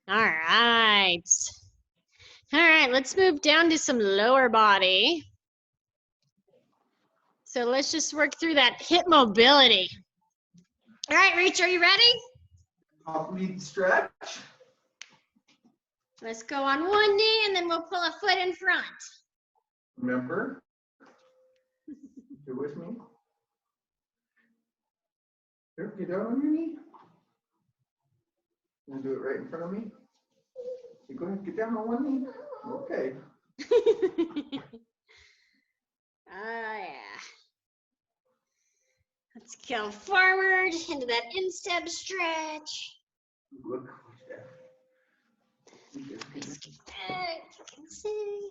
All right. All right, let's move down to some lower body. So let's just work through that hip mobility. All right, Rach, are you ready? Complete stretch. Let's go on one knee and then we'll pull a foot in front. Remember, you're with me. Here, get down on your knee. And do it right in front of me. You go ahead, get down on one knee. Okay. Oh, yeah. Let's go forward into that instep stretch. Look. Let's get back. You can see.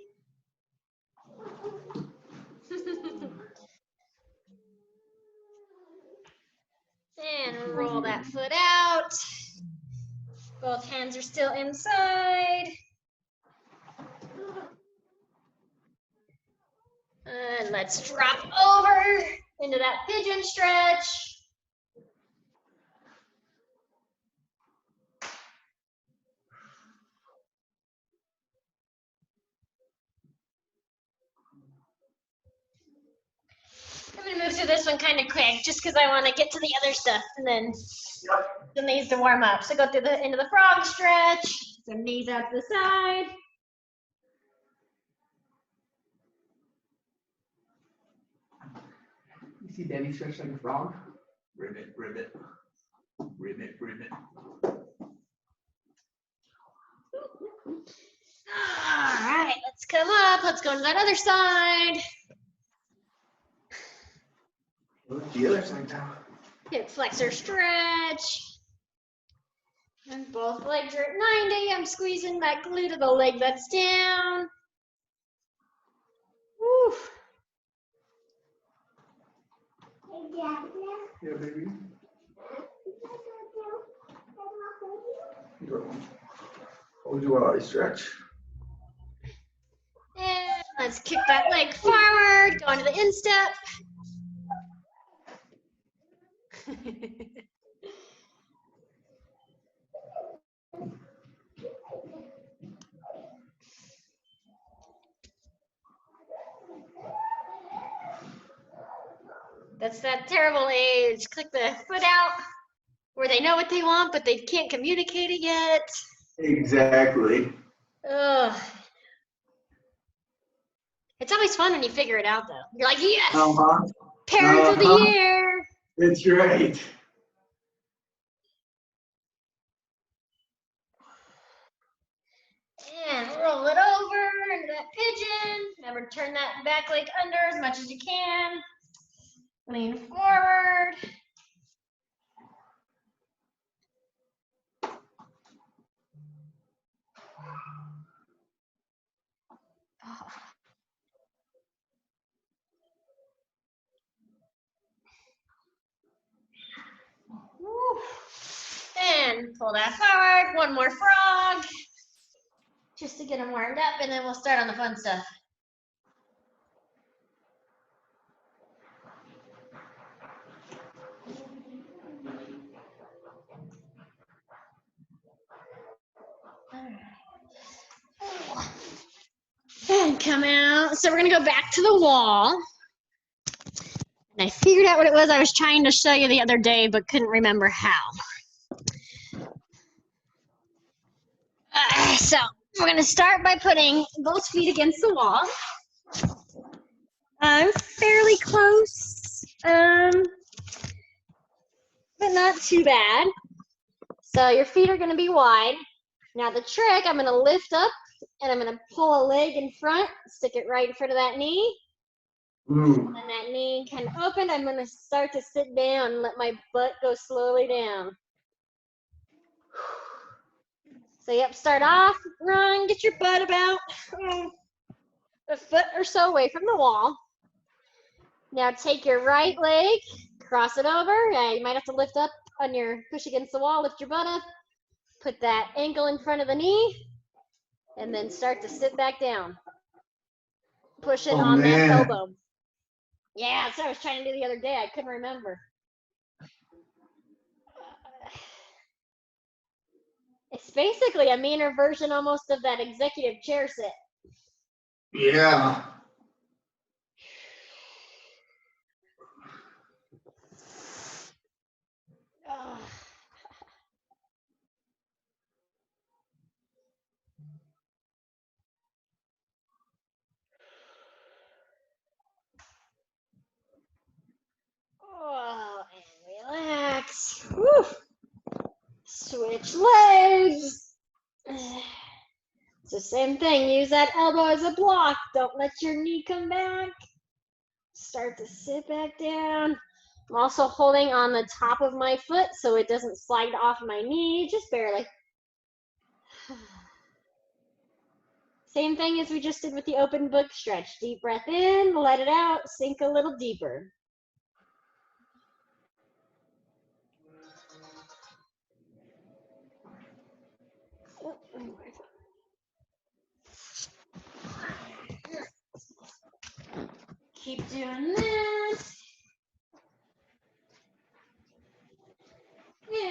And roll that foot out. Both hands are still inside. And let's drop over into that pigeon stretch. I'm gonna move through this one kind of quick just because I want to get to the other stuff and then it needs to warm up. So go through the into the frog stretch, some knees out to the side. You see Daddy stretch like a frog? Ribbit, ribbit, ribbit, ribbit. All right, let's come up. Let's go to that other side. Look the other side now. Hip flexor stretch. And both legs are at 90. I'm squeezing that glute of the leg that's down. Woo. Yeah, baby. Hold you while I stretch. And let's kick that leg forward, go into the instep. That's that terrible age. Click the foot out where they know what they want, but they can't communicate it yet. Exactly. Ugh. It's always fun when you figure it out, though. You're like, yes, parent of the year. That's right. And roll it over into that pigeon. Remember, turn that back leg under as much as you can. Lean forward. Woo. And pull that forward. One more frog. Just to get them warmed up, and then we'll start on the fun stuff. And come out. So we're gonna go back to the wall. And I figured out what it was I was trying to show you the other day, but couldn't remember how. So we're gonna start by putting both feet against the wall. I'm fairly close, but not too bad. So your feet are gonna be wide. Now the trick, I'm gonna lift up and I'm gonna pull a leg in front, stick it right in front of that knee. And then that knee can open. I'm gonna start to sit down and let my butt go slowly down. So yep, start off, run, get your butt about a foot or so away from the wall. Now take your right leg, cross it over. Yeah, you might have to lift up on your push against the wall, lift your butt up. Put that ankle in front of the knee, and then start to sit back down. Pushing on that elbow. Yeah, that's what I was trying to do the other day. I couldn't remember. It's basically a meaner version almost of that executive chair sit. Yeah. Ugh. Oh, and relax. Woo. Switch legs. It's the same thing. Use that elbow as a block. Don't let your knee come back. Start to sit back down. I'm also holding on the top of my foot so it doesn't slide off my knee, just barely. Same thing as we just did with the open book stretch. Deep breath in, let it out, sink a little deeper. Keep doing that.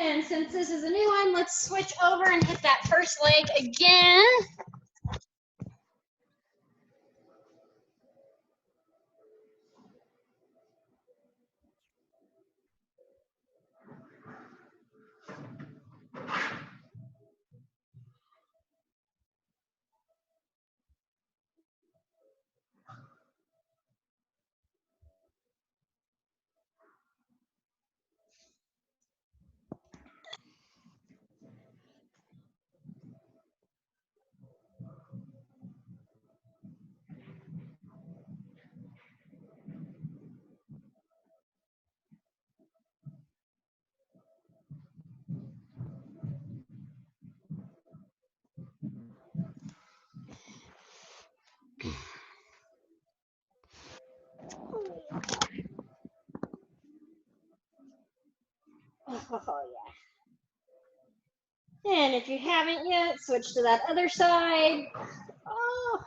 And since this is a new one, let's switch over and hit that first leg again. Oh, yeah. And if you haven't yet, switch to that other side. Oh.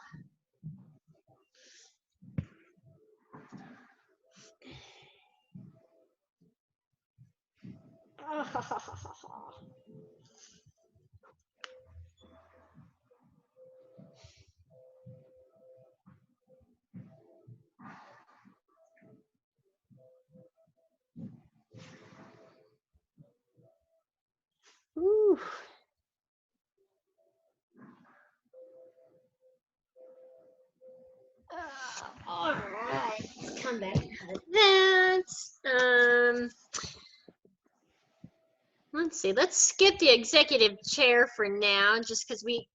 Ooh. All right, let's come back out of that. Let's see, let's skip the executive chair for now, just because we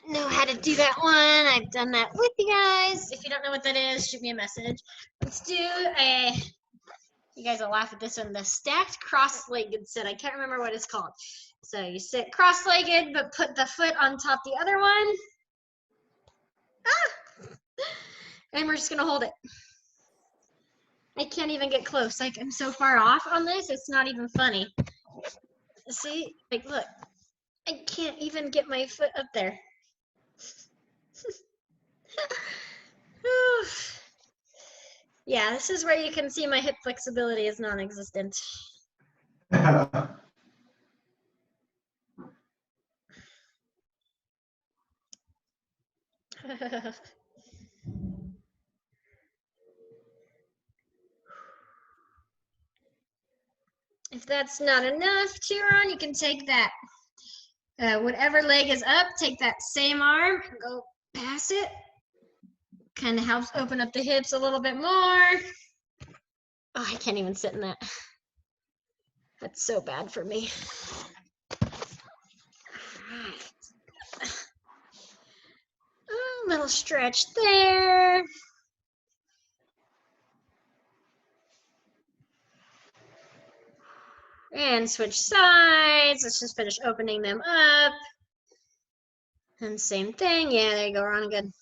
know how to do that one. I've done that with you guys. If you don't know what that is, shoot me a message. Let's do you guys will laugh at this one, the stacked cross-legged sit. I can't remember what it's called. So you sit cross-legged, but put the foot on top the other one. And we're just gonna hold it. I can't even get close. Like, I'm so far off on this, it's not even funny. See, like, look, I can't even get my foot up there. Yeah, this is where you can see my hip flexibility is non-existent. If that's not enough, Chiron, you can take that. Whatever leg is up, take that same arm and go past it. Kind of helps open up the hips a little bit more. Oh, I can't even sit in that. That's so bad for me. A little stretch there. And switch sides. Let's just finish opening them up. And same thing. Yeah, there you go, Ron. Good.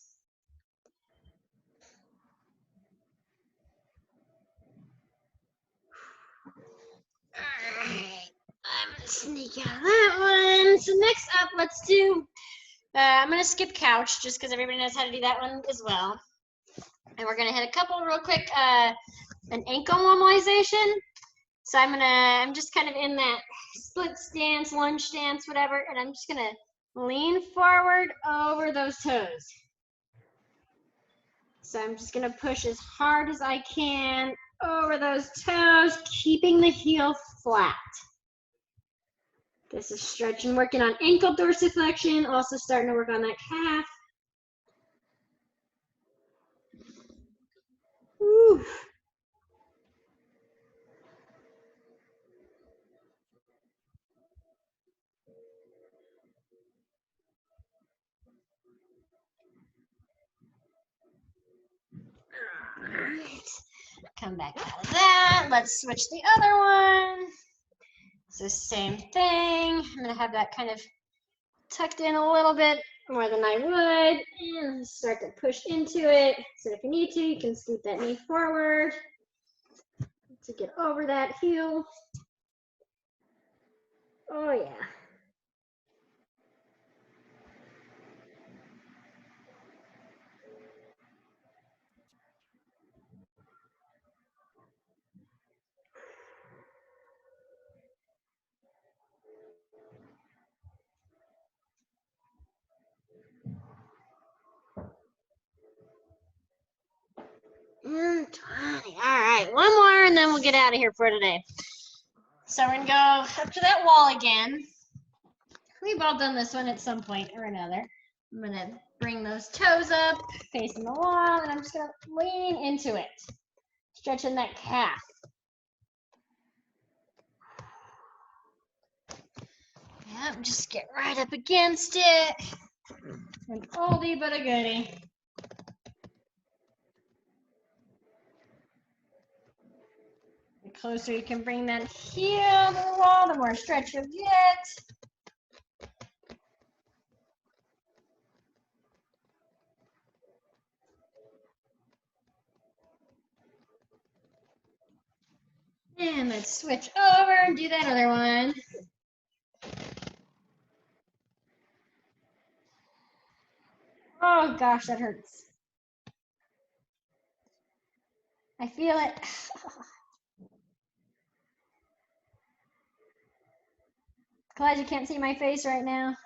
All right. I'm going to sneak out of that one. So next up, let's do, I'm going to skip couch just because everybody knows how to do that one as well. And we're going to hit a couple real quick, an ankle mobilization. So I'm just kind of in that split stance, lunge stance, whatever, and I'm just gonna lean forward over those toes. So I'm just gonna push as hard as I can over those toes, keeping the heel flat. This is stretching, working on ankle dorsiflexion, also starting to work on that calf. Woo. Alright, come back out of that. Let's switch the other one. It's the same thing. I'm gonna have that kind of tucked in a little bit more than I would, and start to push into it. So if you need to, you can scoot that knee forward to get over that heel. Oh yeah. And 20. All right, one more and then we'll get out of here for today. So we're gonna go up to that wall again. We've all done this one at some point or another. I'm gonna bring those toes up, facing the wall, and I'm just gonna lean into it, stretching that calf. Yep, just get right up against it. An oldie but a goodie. The closer you can bring that heel to the wall, the more stretch you'll get. And let's switch over and do that other one. Oh gosh, that hurts. I feel it. Glad you can't see my face right now.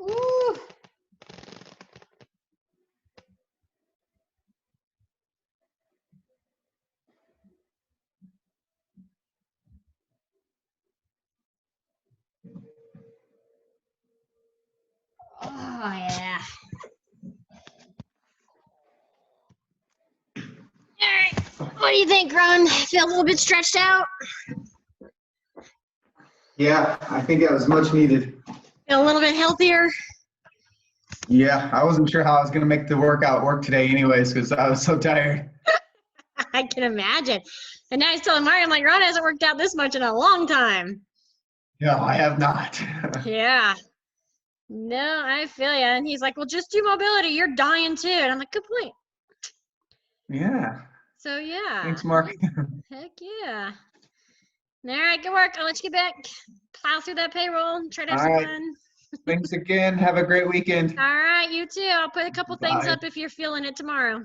Ooh. Oh yeah. All right. What do you think, Ron? Feel a little bit stretched out? Yeah, I think that was much needed. Feel a little bit healthier? Yeah, I wasn't sure how I was going to make the workout work today anyways because I was so tired. I can imagine. And now I was telling Mario, I'm like, Ron hasn't worked out this much in a long time. No, I have not. Yeah. No, I feel you. And he's like, well, just do mobility. You're dying too. And I'm like, good point. Yeah. So yeah. Thanks, Mark. Heck yeah. All right, good work. I'll let you get back. Plow through that payroll. Try to have All some right. fun. Thanks again. Have a great weekend. All right, you too. I'll put a couple things Bye. up if you're feeling it tomorrow.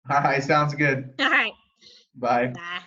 All right, sounds good. All right. Bye. Bye.